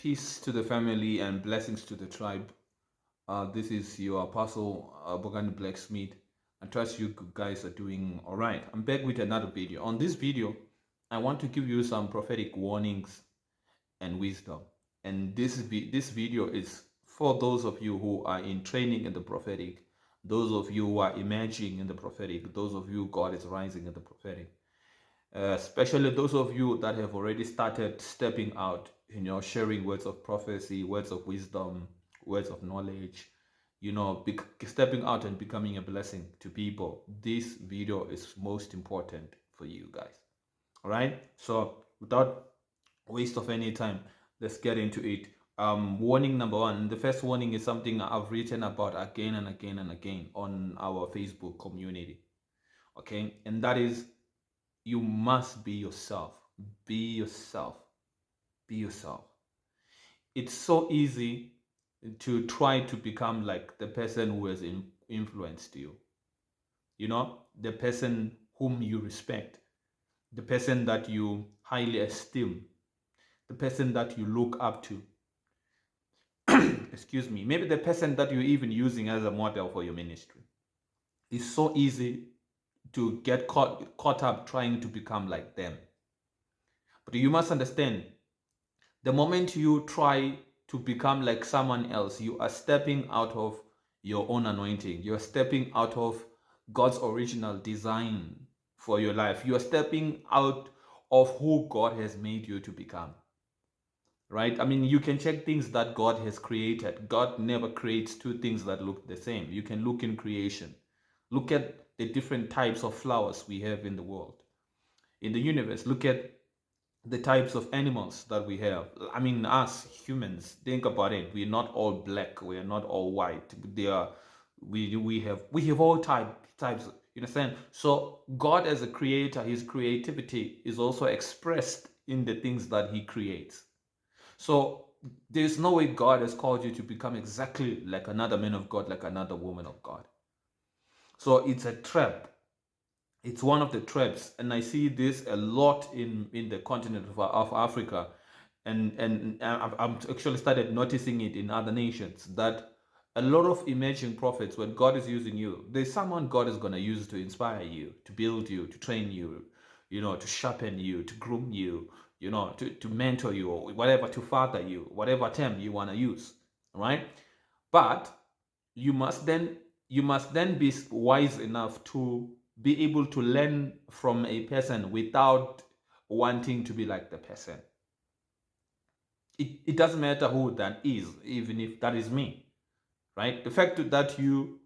Peace to the family and blessings to the tribe. This is your apostle, Bongani Blacksmith. I trust you guys are doing all right. I'm back with another video. On this video, I want to give you some prophetic warnings and wisdom. And this video is for those of you who are in training in the prophetic, those of you who are emerging in the prophetic, those of you God is rising in the prophetic. Especially those of you that have already started stepping out, sharing words of prophecy, words of wisdom, words of knowledge, stepping out and becoming a blessing to people. This video is most important for you guys. All right. So without waste of any time, let's get into it. Warning number one. The first warning is something I've written about again and again and again on our Facebook community. Okay, and that is, you must be yourself. Be yourself. Be yourself. It's so easy to try to become like the person who has influenced you. The person whom you respect, the person that you highly esteem, the person that you look up to. Excuse me. Maybe the person that you're even using as a model for your ministry. It's so easy to get caught up trying to become like them. But you must understand, the moment you try to become like someone else, you are stepping out of your own anointing. You're stepping out of God's original design for your life. You are stepping out of who God has made you to become. Right? I mean, you can check things that God has created. God never creates two things that look the same. You can look in creation. Look at the different types of flowers we have in the world, in the universe. Look at the types of animals that we have. I mean, us humans, think about it. We're not all black. We are not all white. We have all types. You understand? So God, as a creator, His creativity is also expressed in the things that He creates. So there's no way God has called you to become exactly like another man of God, like another woman of God. So it's a trap. It's one of the traps, and I see this a lot in the continent of Africa, and I've actually started noticing it in other nations, that a lot of emerging prophets, when God is using you, there's someone God is going to use to inspire you, to build you, to train you, to sharpen you, to groom you, to mentor you, or whatever, to father you, whatever term you want to use, right? But you must then be wise enough to be able to learn from a person without wanting to be like the person. It doesn't matter who that is, even if that is me, right? The fact that you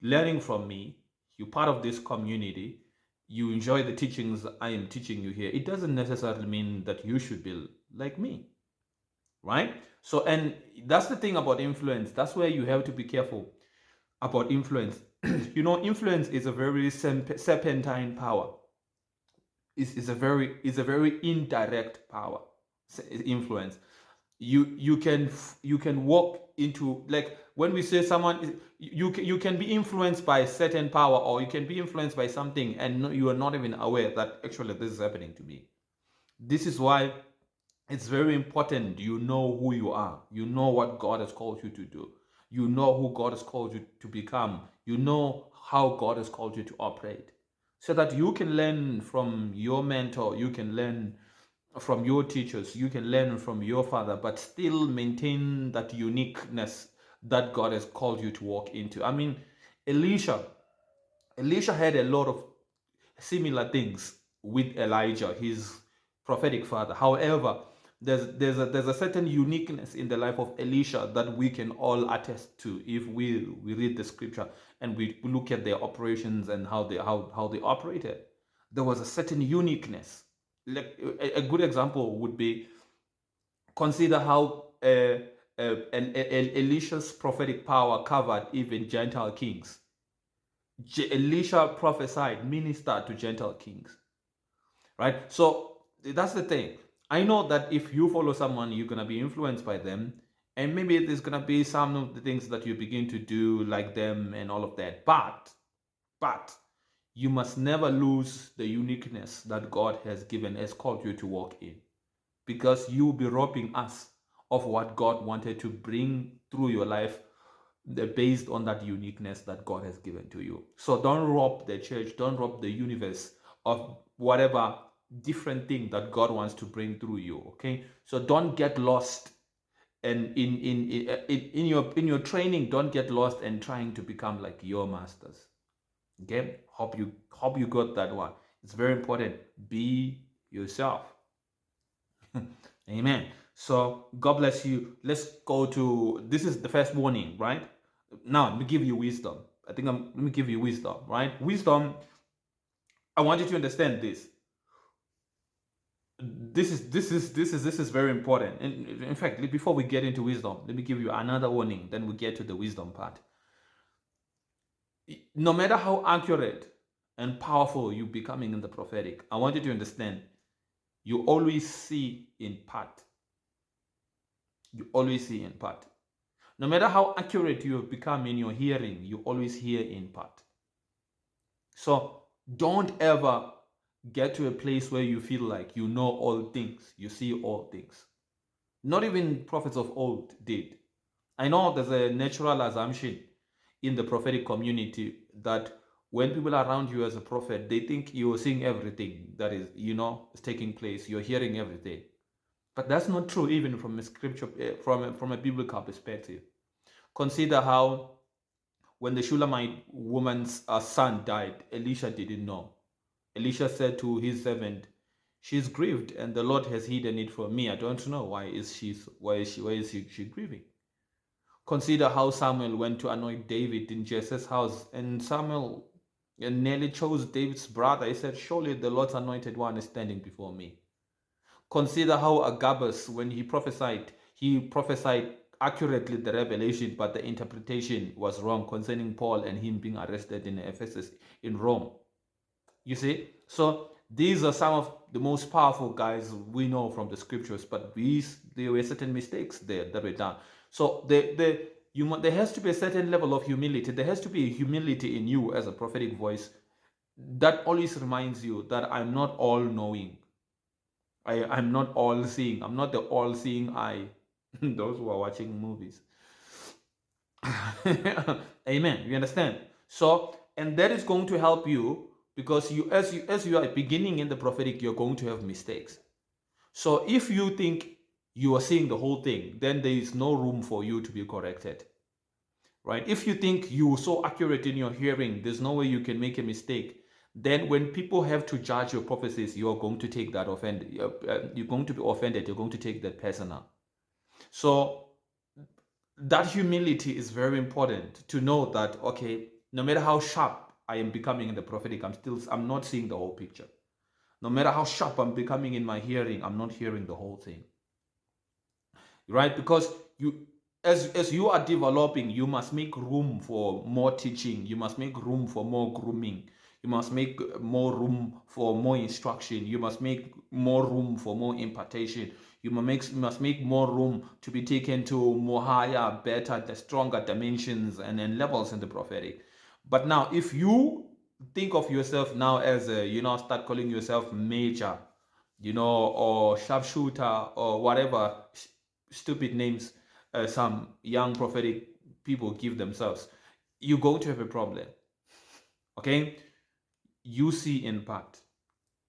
learning from me, you're part of this community, you enjoy the teachings I am teaching you here, it doesn't necessarily mean that you should be like me, right? So, and that's the thing about influence. That's where you have to be careful about influence. Influence is a very serpentine power. It's a very indirect power. Influence. You can walk into, like, when we say someone, you can be influenced by a certain power, or you can be influenced by something and you are not even aware that actually this is happening to me. This is why it's very important you know who you are. You know what God has called you to do. You know who God has called you to become. You know how God has called you to operate. So that you can learn from your mentor, you can learn from your teachers, you can learn from your father, but still maintain that uniqueness that God has called you to walk into. I mean, Elisha had a lot of similar things with Elijah, his prophetic father. However, there's a certain uniqueness in the life of Elisha that we can all attest to if we read the scripture and we look at their operations and how they operated. There was a certain uniqueness. Like a good example would be, consider how Elisha's prophetic power covered even Gentile kings. Elisha prophesied, ministered to Gentile kings, right? So that's the thing. I know that if you follow someone, you're going to be influenced by them, and maybe there's going to be some of the things that you begin to do like them and all of that. But you must never lose the uniqueness that God has called you to walk in, because you will be robbing us of what God wanted to bring through your life based on that uniqueness that God has given to you. So don't rob the church, don't rob the universe of whatever different thing that God wants to bring through you. Okay, so don't get lost, and in your training, don't get lost and trying to become like your masters. Okay, hope you got that one. It's very important. Be yourself. Amen. So God bless you. Let's go to, this is the first warning, right? Now let me give you wisdom. Let me give you wisdom, right? Wisdom. I want you to understand this. This is very important. And in fact, before we get into wisdom, let me give you another warning. Then we get to the wisdom part. No matter how accurate and powerful you're becoming in the prophetic, I want you to understand, you always see in part. You always see in part. No matter how accurate you have become in your hearing, you always hear in part. So don't ever get to a place where you feel like you know all things, you see all things. Not even prophets of old did. I know there's a natural assumption in the prophetic community that when people are around you as a prophet, they think you're seeing everything that is, is taking place. You're hearing everything. But that's not true, even from a scripture, from a biblical perspective. Consider how when the Shulamite woman's son died, Elisha didn't know. Elisha said to his servant, "She's grieved, and the Lord has hidden it from me. I don't know why is she grieving." Consider how Samuel went to anoint David in Jesse's house, and Samuel nearly chose David's brother. He said, "Surely the Lord's anointed one is standing before me." Consider how Agabus, when he prophesied accurately the revelation, but the interpretation was wrong concerning Paul and him being arrested in Ephesus, in Rome. You see? So these are some of the most powerful guys we know from the scriptures, but there were certain mistakes there that were done. So there has to be a certain level of humility. There has to be a humility in you as a prophetic voice that always reminds you that I'm not all knowing. I'm not all seeing. I'm not the all seeing eye. Those who are watching movies. Amen. You understand? So, and that is going to help you because as you are beginning in the prophetic, you're going to have mistakes. So if you think you are seeing the whole thing, then there is no room for you to be corrected. Right? If you think you're so accurate in your hearing, there's no way you can make a mistake. Then when people have to judge your prophecies, you're going to take that offend. You're going to be offended. You're going to take that personal. So that humility is very important to know that, okay, no matter how sharp I am becoming in the prophetic, I'm not seeing the whole picture. No matter how sharp I'm becoming in my hearing, I'm not hearing the whole thing. Right? Because as you are developing, you must make room for more teaching. You must make room for more grooming. You must make more room for more instruction. You must make more room for more impartation. You must make more room to be taken to more higher, better, the stronger dimensions and levels in the prophetic. But now, if you think of yourself now as start calling yourself major, or sharpshooter or whatever stupid names some young prophetic people give themselves, you're going to have a problem. Okay? You see in part.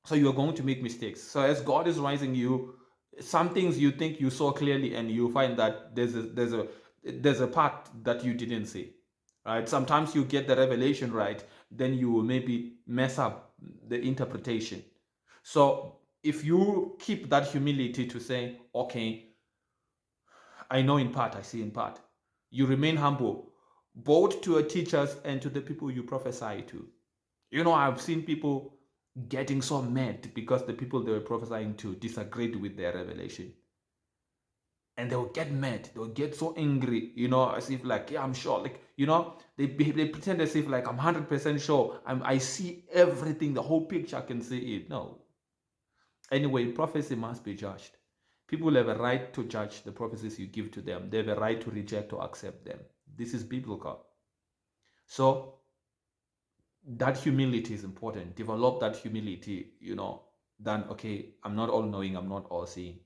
So you're going to make mistakes. So as God is rising you, some things you think you saw clearly and you find that there's a part that you didn't see. Right? Sometimes you get the revelation right, then you will maybe mess up the interpretation. So if you keep that humility to say, okay, I know in part, I see in part. You remain humble, both to your teachers and to the people you prophesy to. I've seen people getting so mad because the people they were prophesying to disagreed with their revelation. And they will get mad. They will get so angry, as if like, yeah, I'm sure. Like, they pretend as if like, I'm 100% sure. I see everything, the whole picture, I can see it. No. Anyway, prophecy must be judged. People have a right to judge the prophecies you give to them. They have a right to reject or accept them. This is biblical. So that humility is important. Develop that humility, then, okay, I'm not all knowing, I'm not all seeing.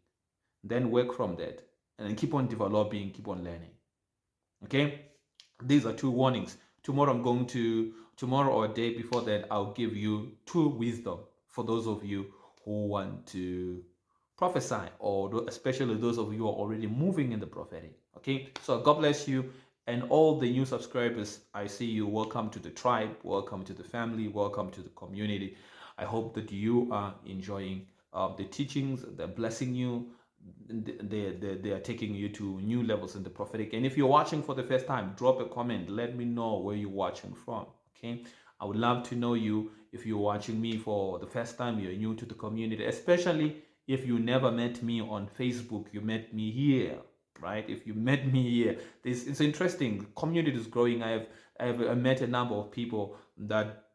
Then work from that. and then keep on developing, keep on learning. Okay, these are 2 warnings. Tomorrow or a day before that, I'll give you 2 wisdom for those of you who want to prophesy, or especially those of you who are already moving in the prophetic. Okay, so God bless you. And all the new subscribers, I see you. Welcome to the tribe, welcome to the family, welcome to the community. I hope that you are enjoying the teachings. They're blessing you. They are taking you to new levels in the prophetic. And if you're watching for the first time, drop a comment. Let me know where you're watching from. Okay, I would love to know you. If you're watching me for the first time, you're new to the community, especially if you never met me on Facebook, you met me here, right? If you met me here, it's interesting. Community is growing. I have met a number of people that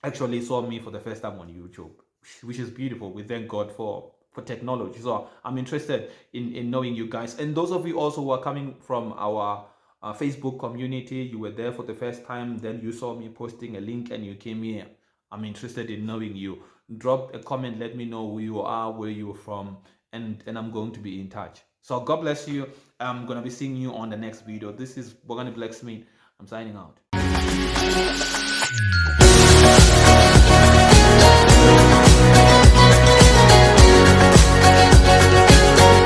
actually saw me for the first time on YouTube, which is beautiful. We thank God for technology. So I'm interested in knowing you guys, and those of you also who are coming from our Facebook community. You were there for the first time, then you saw me posting a link and you came here. I'm interested in knowing you. Drop a comment, let me know who you are, where you're from, and I'm going to be in touch. So God bless you. I'm going to be seeing you on the next video. This is Bongani Blacksmith. I'm signing out.